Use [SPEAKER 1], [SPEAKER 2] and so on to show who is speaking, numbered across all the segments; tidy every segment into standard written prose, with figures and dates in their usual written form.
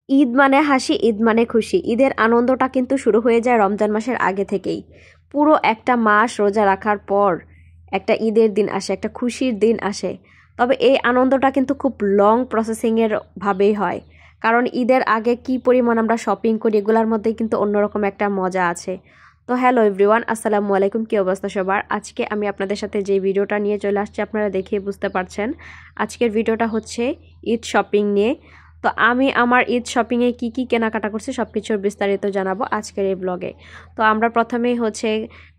[SPEAKER 1] ঈদ মানে হাসি, ঈদ মানে খুশি। ঈদের আনন্দটা কিন্তু শুরু হয়ে যায় রমজান মাসের আগে থেকেই। পুরো একটা মাস রোজা রাখার পর একটা ঈদের দিন আসে, একটা খুশির দিন আসে। তবে এই আনন্দটা কিন্তু খুব লং প্রসেসিংয়ের ভাবেই হয়, কারণ ঈদের আগে কি পরিমাণ আমরা শপিং করি এগুলোর মধ্যেই কিন্তু অন্যরকম একটা মজা আছে। তো হ্যালো এভরিওয়ান, আসসালামু আলাইকুম। কী অবস্থা সবার? আজকে আমি আপনাদের সাথে যে ভিডিওটা নিয়ে চলে আসছি আপনারা দেখেই বুঝতে পারছেন। আজকের ভিডিওটা হচ্ছে ঈদ শপিং নিয়ে। তো আমি আমার ঈদ শপিংয়ে কি কি কেনাকাটা করছি সব কিছুর বিস্তারিত জানাবো আজকের এই ব্লগে। তো আমরা প্রথমেই হচ্ছে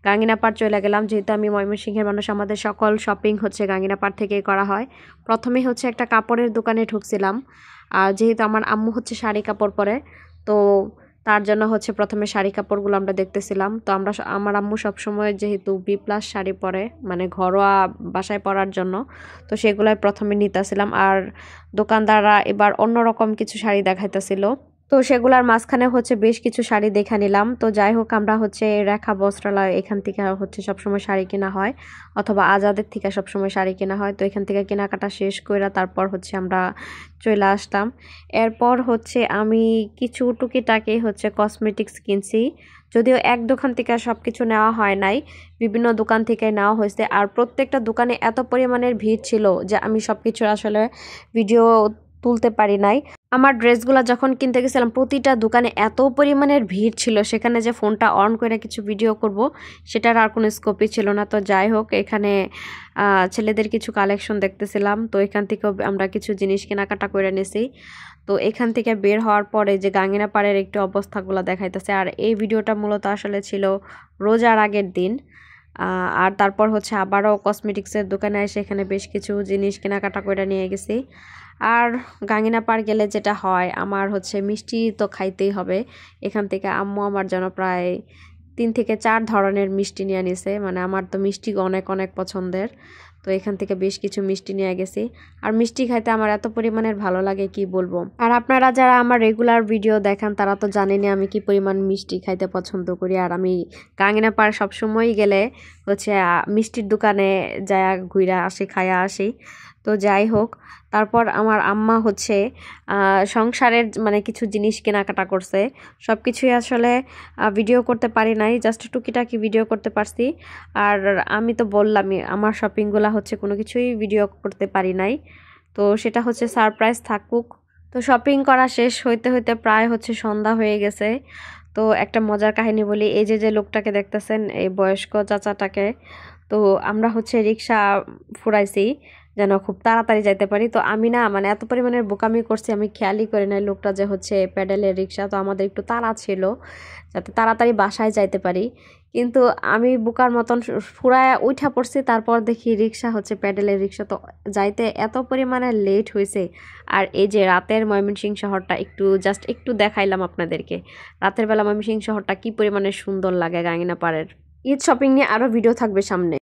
[SPEAKER 1] গাঙ্গিনাপাড় চলে গেলাম, যেহেতু আমি ময়মনসিংহের মানুষ, আমাদের সকল শপিং হচ্ছে গাঙ্গিনাপাড় থেকেই করা হয়। প্রথমেই হচ্ছে একটা কাপড়ের দোকানে ঢুকছিলাম, আর যেহেতু আমার আম্মু হচ্ছে শাড়ি কাপড় পরে, তো তার জন্য হচ্ছে প্রথমে শাড়ি কাপড়গুলো আমরা দেখতেছিলাম। তো আমার আম্মু সবসময় যেহেতু বি প্লাস শাড়ি পরে, মানে ঘরোয়া বাসায় পরার জন্য, তো সেগুলাই প্রথমে নিতেছিলাম। আর দোকানদাররা এবার অন্যরকম কিছু শাড়ি দেখাইতেছিল, তো সেগুলার মাঝখানে হচ্ছে বেশ কিছু শাড়ি দেখে নিলাম। তো যাই হোক, আমরা হচ্ছে রেখা বস্ত্রালয় এখান থেকে হচ্ছে সবসময় শাড়ি কেনা হয়, অথবা আজাদের থেকে সবসময় শাড়ি কেনা হয়। তো এখান থেকে কেনাকাটা শেষ করে তারপর হচ্ছে আমরা চলে আসলাম। এরপর হচ্ছে আমি কিছু টুকিটাকি হচ্ছে কসমেটিক্স কিনছি, যদিও এক দোকান থেকে সব কিছু নেওয়া হয় নাই, বিভিন্ন দোকান থেকে নেওয়া হয়েছে। আর প্রত্যেকটা দোকানে এত পরিমাণের ভিড় ছিল যে আমি সব কিছুর আসলে ভিডিও তুলতে পারি নাই। আমার ড্রেসগুলো যখন কিনতে গেছিলাম প্রতিটা দোকানে এত পরিমাণের ভিড় ছিল, সেখানে যে ফোনটা অন করে কিছু ভিডিও করব সেটার আর কোনো স্কোপই ছিল না। তো যাই হোক, এখানে ছেলেদের কিছু কালেকশন দেখতেছিলাম, তো এখান থেকেও আমরা কিছু জিনিস কেনাকাটা করে নিয়েছি। তো এখান থেকে বের হওয়ার পরে যে গাঙ্গিনাপাড়ের একটু অবস্থাগুলো দেখাইতেছে, আর এই ভিডিওটা মূলত আসলে ছিল রোজার আগের দিন। আর তারপর হচ্ছে আবারও কসমেটিক্সের দোকানে এসে এখানে বেশ কিছু জিনিস কেনাকাটা করে নিয়ে গেছি। আর গাঙ্গিনাপাড় গেলে যেটা হয়, আমার হচ্ছে মিষ্টি তো খাইতেই হবে। এখান থেকে আম্মু আমার জন্য প্রায় 3 থেকে 4 ধরনের মিষ্টি নিয়ে নিছে, মানে আমার তো মিষ্টি অনেক অনেক পছন্দের। তো এখান থেকে বেশ কিছু মিষ্টি নিয়ে গেছি। আর মিষ্টি খাইতে আমার এত পরিমাণের ভালো লাগে কি বলবো। আর আপনারা যারা আমার রেগুলার ভিডিও দেখেন তারা তো জানেনই আমি কি পরিমাণ মিষ্টি খাইতে পছন্দ করি। আর আমি গাঙ্গিনাপাড় সবসময়ই গেলে হচ্ছে মিষ্টির দোকানে যায় ঘুরা আসি, খায়া আসি। তো যাই হোক, তারপর আমার আম্মা হচ্ছে সংসারের মানে কিছু জিনিস কেনাকাটা করছে। সব কিছুই আসলে ভিডিও করতে পারি নাই, জাস্ট টুকিটাকি ভিডিও করতে পারছি। আর আমি তো বললামই আমার শপিংগুলো হচ্ছে কোনো কিছুই ভিডিও করতে পারি নাই, তো সেটা হচ্ছে সারপ্রাইজ থাকুক। তো শপিং করা শেষ হইতে হইতে প্রায় হচ্ছে সন্ধ্যা হয়ে গেছে। তো একটা মজার কাহিনী বলি, এই যে লোকটাকে দেখতেছেন, এই বয়স্ক চাচাটাকে, তো আমরা হচ্ছে রিক্সা ফুরাইছি যেন খুব তাড়াতাড়ি যাইতে পারি। তো আমি না মানে এত পরিমাণের বোকামি করছি, আমি খেয়ালই করি নাই লোকটা যে হচ্ছে প্যাডেলের রিক্সা। তো আমাদের একটু তাড়া ছিল যাতে তাড়াতাড়ি বাসায় যাইতে পারি, কিন্তু আমি বোকার মতন ফুরায় উঠা পড়ছি। তারপর দেখি রিক্সা হচ্ছে প্যাডেলের রিক্সা, তো যাইতে এত পরিমাণে লেট হয়েছে। আর এই যে রাতের ময়মনসিংহ শহরটা জাস্ট একটু দেখাইলাম আপনাদেরকে, রাতের বেলা ময়মনসিংহ শহরটা কি পরিমাণে সুন্দর লাগে গাঙ্গিনাপাড়ের। ঈদ শপিং নিয়ে আরও ভিডিও থাকবে সামনে।